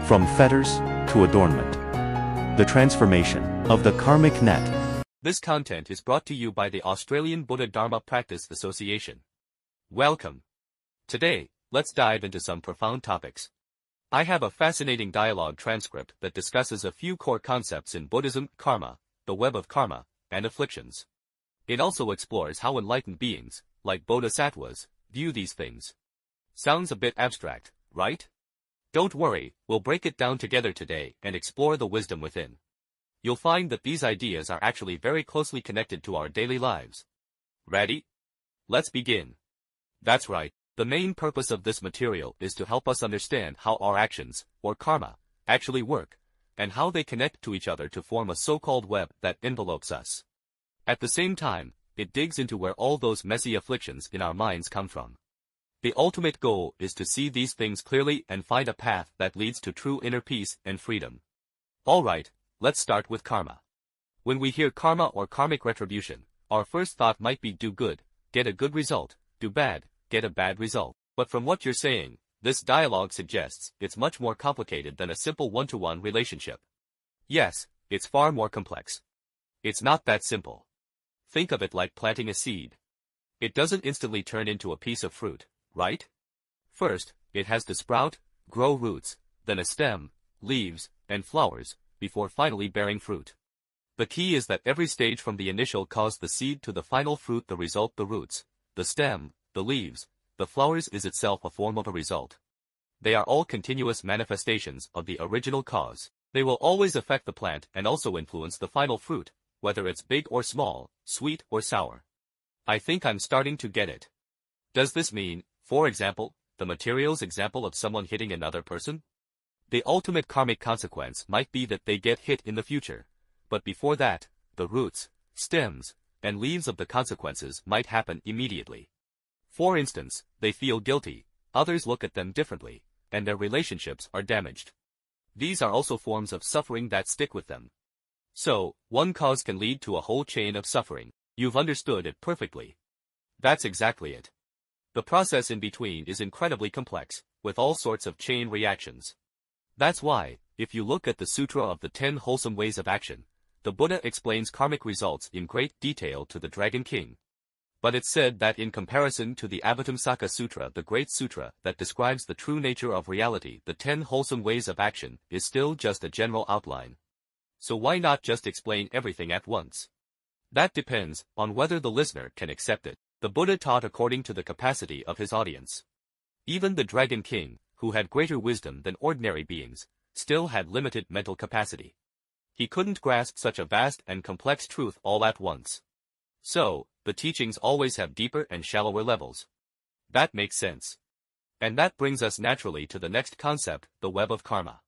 From fetters to adornment. The transformation of the karmic net. This content is brought to you by the Australian Buddha Dharma Practice Association. Welcome. Today, let's dive into some profound topics. I have a fascinating dialogue transcript that discusses a few core concepts in Buddhism: karma, the web of karma, and afflictions. It also explores how enlightened beings, like bodhisattvas, view these things. Sounds a bit abstract, right? Don't worry, we'll break it down together today and explore the wisdom within. You'll find that these ideas are actually very closely connected to our daily lives. Ready? Let's begin. That's right, the main purpose of this material is to help us understand how our actions, or karma, actually work, and how they connect to each other to form a so-called web that envelopes us. At the same time, it digs into where all those messy afflictions in our minds come from. The ultimate goal is to see these things clearly and find a path that leads to true inner peace and freedom. Alright, let's start with karma. When we hear karma or karmic retribution, our first thought might be do good, get a good result, do bad, get a bad result. But from what you're saying, this dialogue suggests it's much more complicated than a simple one-to-one relationship. Yes, it's far more complex. It's not that simple. Think of it like planting a seed. It doesn't instantly turn into a piece of fruit, right? First, it has to sprout, grow roots, then a stem, leaves, and flowers, before finally bearing fruit. The key is that every stage from the initial cause the seed to the final fruit, the result, the roots, the stem, the leaves, the flowers is itself a form of a result. They are all continuous manifestations of the original cause. They will always affect the plant and also influence the final fruit, whether it's big or small, sweet or sour. I think I'm starting to get it. Does this mean, for example, the materials example of someone hitting another person? The ultimate karmic consequence might be that they get hit in the future, but before that, the roots, stems, and leaves of the consequences might happen immediately. For instance, they feel guilty, others look at them differently, and their relationships are damaged. These are also forms of suffering that stick with them. So, one cause can lead to a whole chain of suffering. You've understood it perfectly. That's exactly it. The process in between is incredibly complex, with all sorts of chain reactions. That's why, if you look at the Sutra of the 10 Wholesome Ways of Action, the Buddha explains karmic results in great detail to the Dragon King. But it's said that in comparison to the Avatamsaka Sutra, the great sutra that describes the true nature of reality, the 10 Wholesome Ways of Action is still just a general outline. So why not just explain everything at once? That depends on whether the listener can accept it. The Buddha taught according to the capacity of his audience. Even the Dragon King, who had greater wisdom than ordinary beings, still had limited mental capacity. He couldn't grasp such a vast and complex truth all at once. So, the teachings always have deeper and shallower levels. That makes sense. And that brings us naturally to the next concept, the web of karma.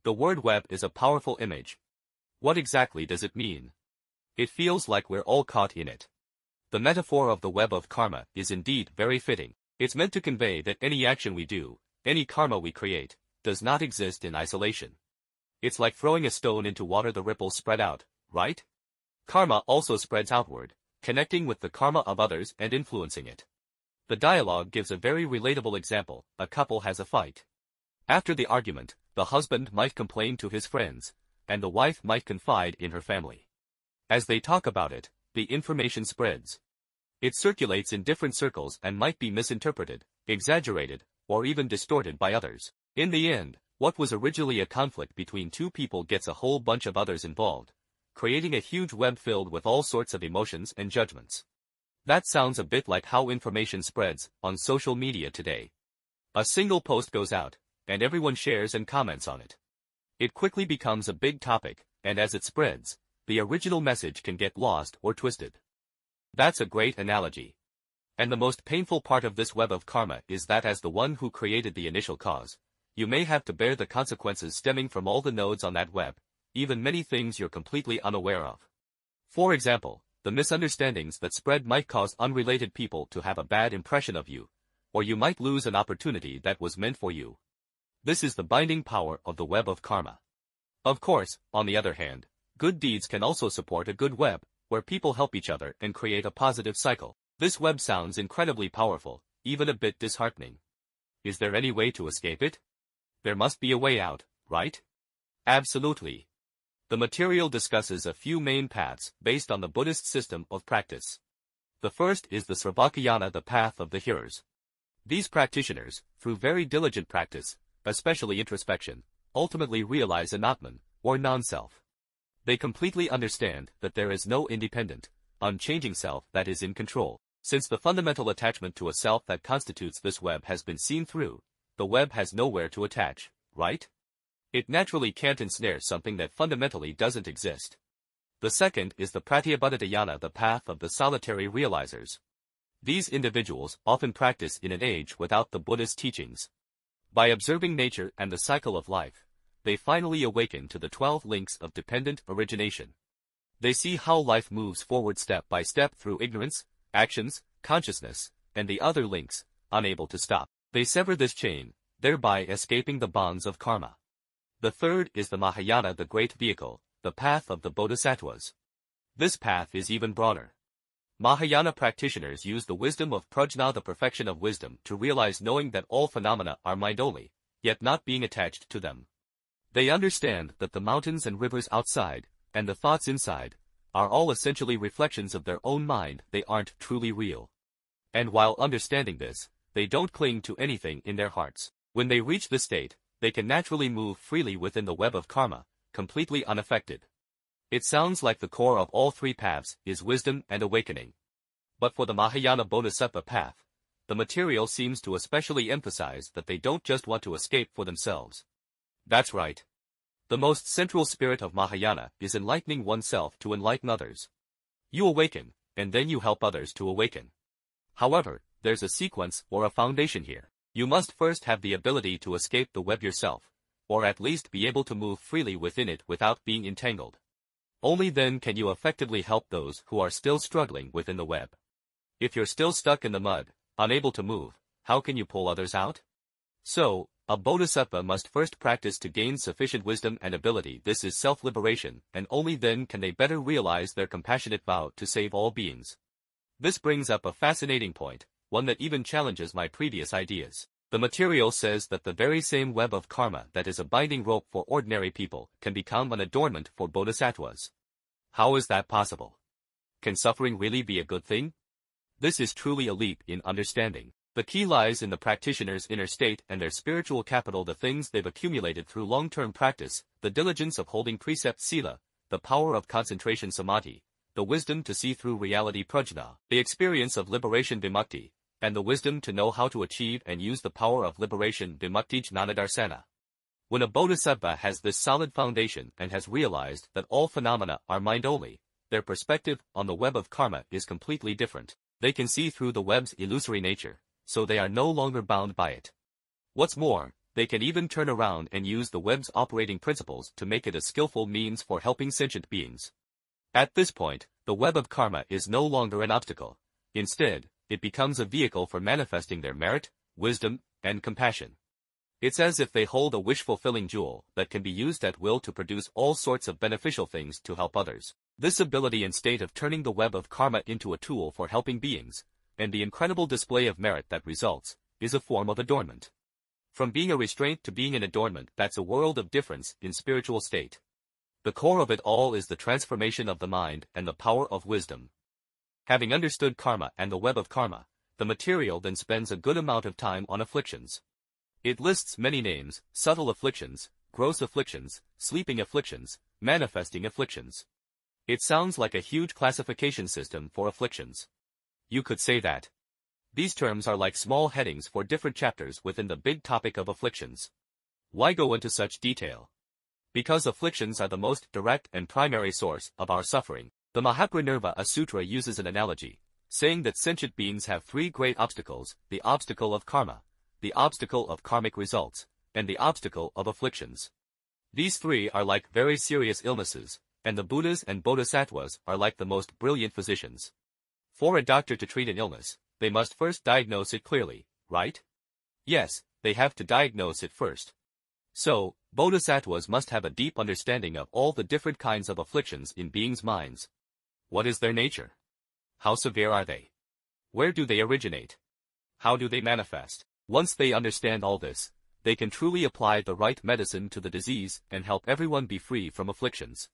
The word web is a powerful image. What exactly does it mean? It feels like we're all caught in it. The metaphor of the web of karma is indeed very fitting. It's meant to convey that any action we do, any karma we create, does not exist in isolation. It's like throwing a stone into water, the ripples spread out, right? Karma also spreads outward, connecting with the karma of others and influencing it. The dialogue gives a very relatable example. A couple has a fight. After the argument, the husband might complain to his friends, and the wife might confide in her family. As they talk about it, the information spreads. It circulates in different circles and might be misinterpreted, exaggerated, or even distorted by others. In the end, what was originally a conflict between two people gets a whole bunch of others involved, creating a huge web filled with all sorts of emotions and judgments. That sounds a bit like how information spreads on social media today. A single post goes out, and everyone shares and comments on it. It quickly becomes a big topic, and as it spreads, the original message can get lost or twisted. That's a great analogy. And the most painful part of this web of karma is that as the one who created the initial cause, you may have to bear the consequences stemming from all the nodes on that web, even many things you're completely unaware of. For example, the misunderstandings that spread might cause unrelated people to have a bad impression of you, or you might lose an opportunity that was meant for you. This is the binding power of the web of karma. Of course, on the other hand, good deeds can also support a good web, where people help each other and create a positive cycle. This web sounds incredibly powerful, even a bit disheartening. Is there any way to escape it? There must be a way out, right? Absolutely. The material discusses a few main paths based on the Buddhist system of practice. The first is the Sravakayana, the path of the hearers. These practitioners, through very diligent practice, especially introspection, ultimately realize an Atman, or non-self. They completely understand that there is no independent, unchanging self that is in control. Since the fundamental attachment to a self that constitutes this web has been seen through, the web has nowhere to attach, right? It naturally can't ensnare something that fundamentally doesn't exist. The second is the Pratyabhadayana, the path of the solitary realizers. These individuals often practice in an age without the Buddhist teachings. By observing nature and the cycle of life, they finally awaken to the 12 links of dependent origination. They see how life moves forward step by step through ignorance, actions, consciousness, and the other links, unable to stop. They sever this chain, thereby escaping the bonds of karma. The third is the Mahayana, the great vehicle, the path of the Bodhisattvas. This path is even broader. Mahayana practitioners use the wisdom of prajna, the perfection of wisdom, to realize knowing that all phenomena are mind only, yet not being attached to them. They understand that the mountains and rivers outside, and the thoughts inside, are all essentially reflections of their own mind. They aren't truly real. And while understanding this, they don't cling to anything in their hearts. When they reach this state, they can naturally move freely within the web of karma, completely unaffected. It sounds like the core of all three paths is wisdom and awakening. But for the Mahayana Bodhisattva path, the material seems to especially emphasize that they don't just want to escape for themselves. That's right. The most central spirit of Mahayana is enlightening oneself to enlighten others. You awaken, and then you help others to awaken. However, there's a sequence or a foundation here. You must first have the ability to escape the web yourself, or at least be able to move freely within it without being entangled. Only then can you effectively help those who are still struggling within the web. If you're still stuck in the mud, unable to move, how can you pull others out? So, a bodhisattva must first practice to gain sufficient wisdom and ability. This is self-liberation, and only then can they better realize their compassionate vow to save all beings. This brings up a fascinating point, one that even challenges my previous ideas. The material says that the very same web of karma that is a binding rope for ordinary people can become an adornment for bodhisattvas. How is that possible? Can suffering really be a good thing? This is truly a leap in understanding. The key lies in the practitioner's inner state and their spiritual capital, the things they've accumulated through long-term practice, the diligence of holding precept sila, the power of concentration samadhi, the wisdom to see through reality prajna, the experience of liberation vimukti, and the wisdom to know how to achieve and use the power of liberation vimukti jnanadarsana. When a bodhisattva has this solid foundation and has realized that all phenomena are mind only, their perspective on the web of karma is completely different. They can see through the web's illusory nature, so they are no longer bound by it. What's more, they can even turn around and use the web's operating principles to make it a skillful means for helping sentient beings. At this point, the web of karma is no longer an obstacle. Instead, it becomes a vehicle for manifesting their merit, wisdom, and compassion. It's as if they hold a wish-fulfilling jewel that can be used at will to produce all sorts of beneficial things to help others. This ability and state of turning the web of karma into a tool for helping beings, and the incredible display of merit that results, is a form of adornment. From being a restraint to being an adornment, that's a world of difference in spiritual state. The core of it all is the transformation of the mind and the power of wisdom. Having understood karma and the web of karma, the material then spends a good amount of time on afflictions. It lists many names: subtle afflictions, gross afflictions, sleeping afflictions, manifesting afflictions. It sounds like a huge classification system for afflictions. You could say that. These terms are like small headings for different chapters within the big topic of afflictions. Why go into such detail? Because afflictions are the most direct and primary source of our suffering. The Mahaparinirvana Sutra uses an analogy, saying that sentient beings have three great obstacles: the obstacle of karma, the obstacle of karmic results, and the obstacle of afflictions. These three are like very serious illnesses, and the Buddhas and Bodhisattvas are like the most brilliant physicians. For a doctor to treat an illness, they must first diagnose it clearly, right? Yes, they have to diagnose it first. So, Bodhisattvas must have a deep understanding of all the different kinds of afflictions in beings' minds. What is their nature? How severe are they? Where do they originate? How do they manifest? Once they understand all this, they can truly apply the right medicine to the disease and help everyone be free from afflictions.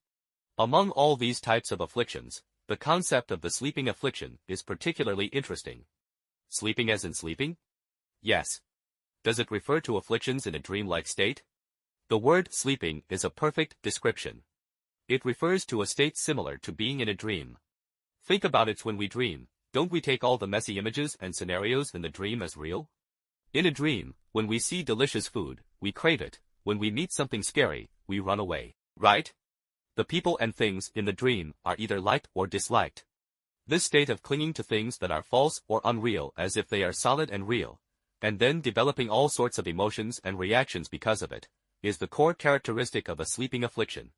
Among all these types of afflictions, the concept of the sleeping affliction is particularly interesting. Sleeping as in sleeping? Yes. Does it refer to afflictions in a dreamlike state? The word sleeping is a perfect description. It refers to a state similar to being in a dream. Think about it. When we dream, don't we take all the messy images and scenarios in the dream as real? In a dream, when we see delicious food, we crave it. When we meet something scary, we run away, right? The people and things in the dream are either liked or disliked. This state of clinging to things that are false or unreal as if they are solid and real, and then developing all sorts of emotions and reactions because of it, is the core characteristic of a sleeping affliction.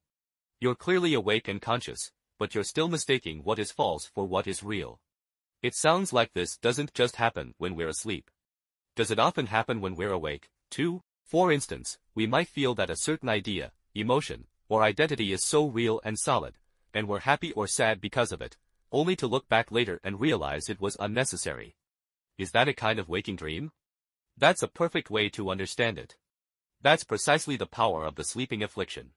You're clearly awake and conscious, but you're still mistaking what is false for what is real. It sounds like this doesn't just happen when we're asleep. Does it often happen when we're awake, too? For instance, we might feel that a certain idea, emotion, or identity is so real and solid, and we're happy or sad because of it, only to look back later and realize it was unnecessary. Is that a kind of waking dream? That's a perfect way to understand it. That's precisely the power of the sleeping affliction.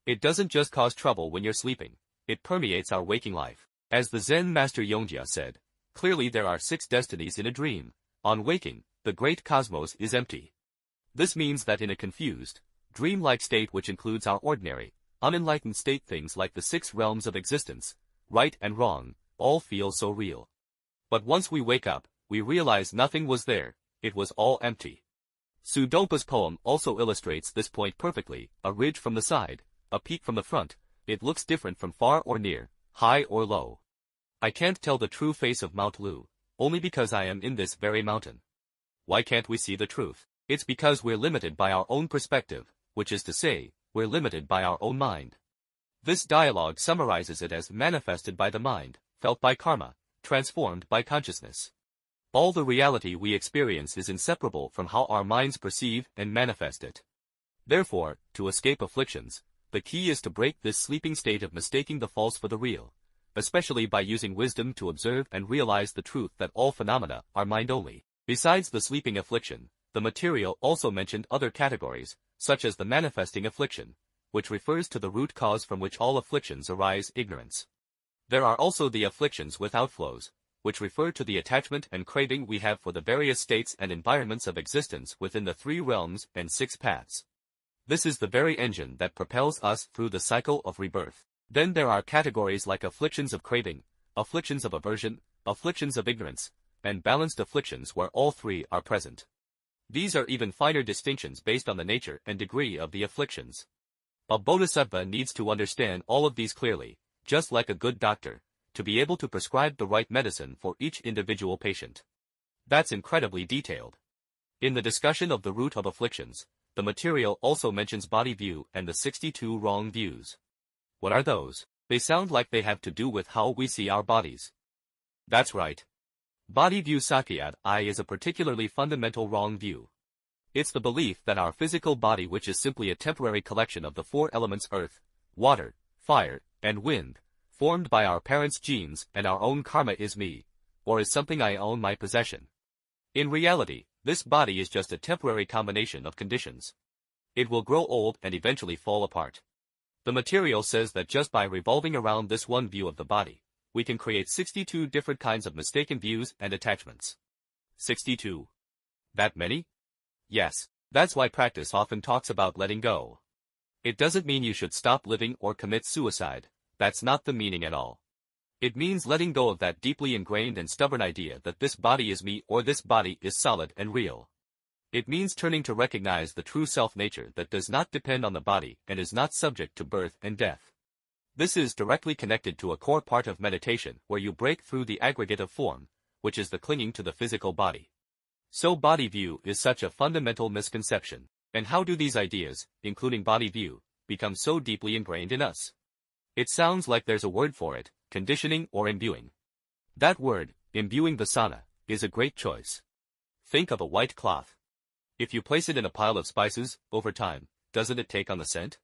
It doesn't just cause trouble when you're sleeping, it permeates our waking life. As the Zen master Yongjia said, clearly there are 6 destinies in a dream. On waking, the great cosmos is empty. This means that in a confused, dreamlike state which includes our ordinary, unenlightened state, things like the 6 realms of existence, right and wrong, all feel so real. But once we wake up, we realize nothing was there, it was all empty. Su Dompa's poem also illustrates this point perfectly. A ridge from the side, a peak from the front, it looks different from far or near, high or low. I can't tell the true face of Mount Lu, only because I am in this very mountain. Why can't we see the truth? It's because we're limited by our own perspective, which is to say, we're limited by our own mind. This dialogue summarizes it as manifested by the mind, felt by karma, transformed by consciousness. All the reality we experience is inseparable from how our minds perceive and manifest it. Therefore, to escape afflictions, the key is to break this sleeping state of mistaking the false for the real, especially by using wisdom to observe and realize the truth that all phenomena are mind only. Besides the sleeping affliction, the material also mentioned other categories, such as the manifesting affliction, which refers to the root cause from which all afflictions arise, ignorance. There are also the afflictions with outflows, which refer to the attachment and craving we have for the various states and environments of existence within the 3 realms and 6 paths. This is the very engine that propels us through the cycle of rebirth. Then there are categories like afflictions of craving, afflictions of aversion, afflictions of ignorance, and balanced afflictions where all 3 are present. These are even finer distinctions based on the nature and degree of the afflictions. A bodhisattva needs to understand all of these clearly, just like a good doctor, to be able to prescribe the right medicine for each individual patient. That's incredibly detailed. In the discussion of the root of afflictions, the material also mentions body view and the 62 wrong views. What are those? They sound like they have to do with how we see our bodies. That's right. Body view Sakyat I is a particularly fundamental wrong view. It's the belief that our physical body, which is simply a temporary collection of the 4 elements earth, water, fire, and wind, formed by our parents' genes and our own karma, is me, or is something I own, my possession. In reality, this body is just a temporary combination of conditions. It will grow old and eventually fall apart. The material says that just by revolving around this one view of the body, we can create 62 different kinds of mistaken views and attachments. 62. That many? Yes, that's why practice often talks about letting go. It doesn't mean you should stop living or commit suicide. That's not the meaning at all. It means letting go of that deeply ingrained and stubborn idea that this body is me or this body is solid and real. It means turning to recognize the true self-nature that does not depend on the body and is not subject to birth and death. This is directly connected to a core part of meditation where you break through the aggregate of form, which is the clinging to the physical body. So body view is such a fundamental misconception. And how do these ideas, including body view, become so deeply ingrained in us? It sounds like there's a word for it, conditioning or imbuing. That word, imbuing vasana, is a great choice. Think of a white cloth. If you place it in a pile of spices, over time, doesn't it take on the scent?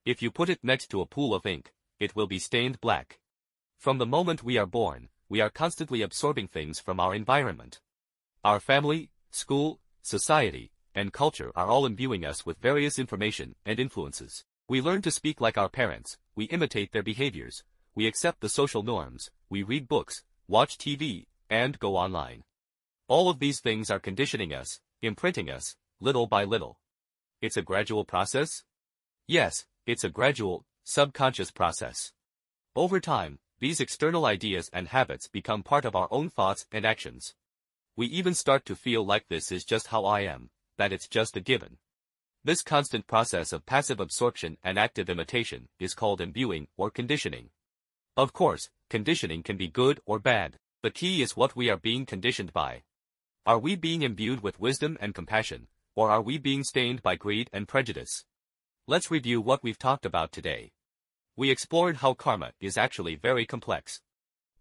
If you put it next to a pool of ink, it will be stained black. From the moment we are born, we are constantly absorbing things from our environment. Our family, school, society, and culture are all imbuing us with various information and influences. We learn to speak like our parents, we imitate their behaviors, we accept the social norms, we read books, watch TV, and go online. All of these things are conditioning us, imprinting us, little by little. It's a gradual process? Yes, it's a gradual, subconscious process. Over time, these external ideas and habits become part of our own thoughts and actions. We even start to feel like this is just how I am, that it's just a given. This constant process of passive absorption and active imitation is called imbuing or conditioning. Of course, conditioning can be good or bad. The key is what we are being conditioned by. Are we being imbued with wisdom and compassion, or are we being stained by greed and prejudice? Let's review what we've talked about today. We explored how karma is actually very complex.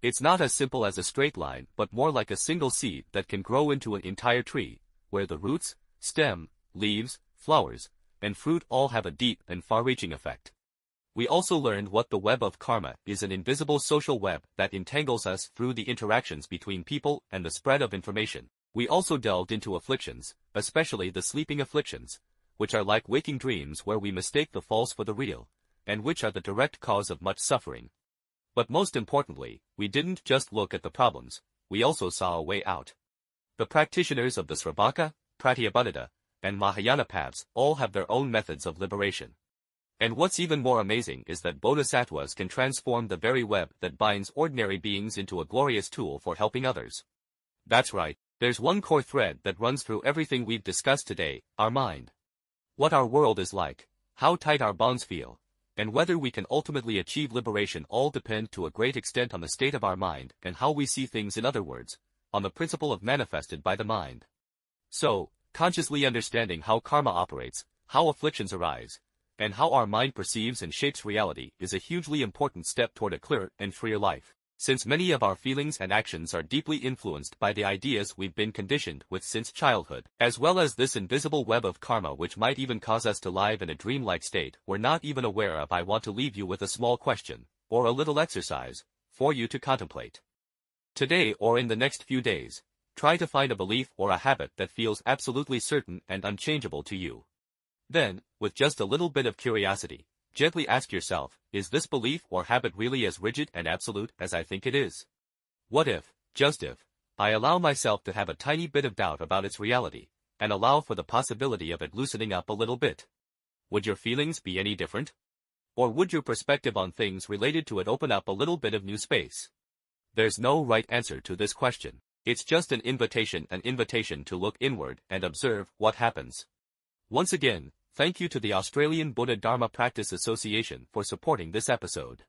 It's not as simple as a straight line but more like a single seed that can grow into an entire tree, where the roots, stem, leaves, flowers, and fruit all have a deep and far-reaching effect. We also learned what the web of karma is, an invisible social web that entangles us through the interactions between people and the spread of information. We also delved into afflictions, especially the sleeping afflictions, which are like waking dreams where we mistake the false for the real, and which are the direct cause of much suffering. But most importantly, we didn't just look at the problems, we also saw a way out. The practitioners of the Sravaka, Pratyabhadita, and Mahayana paths all have their own methods of liberation. And what's even more amazing is that bodhisattvas can transform the very web that binds ordinary beings into a glorious tool for helping others. That's right, there's one core thread that runs through everything we've discussed today, our mind. What our world is like, how tight our bonds feel, and whether we can ultimately achieve liberation all depend to a great extent on the state of our mind and how we see things, in other words, on the principle of manifested by the mind. So, consciously understanding how karma operates, how afflictions arise, and how our mind perceives and shapes reality is a hugely important step toward a clearer and freer life, since many of our feelings and actions are deeply influenced by the ideas we've been conditioned with since childhood, as well as this invisible web of karma which might even cause us to live in a dreamlike state we're not even aware of. I want to leave you with a small question, or a little exercise, for you to contemplate. Today or in the next few days, try to find a belief or a habit that feels absolutely certain and unchangeable to you. Then, with just a little bit of curiosity, gently ask yourself, is this belief or habit really as rigid and absolute as I think it is? What if, just if, I allow myself to have a tiny bit of doubt about its reality, and allow for the possibility of it loosening up a little bit? Would your feelings be any different? Or would your perspective on things related to it open up a little bit of new space? There's no right answer to this question. It's just an invitation to look inward and observe what happens. Once again, thank you to the Australian Buddha Dharma Practice Association for supporting this episode.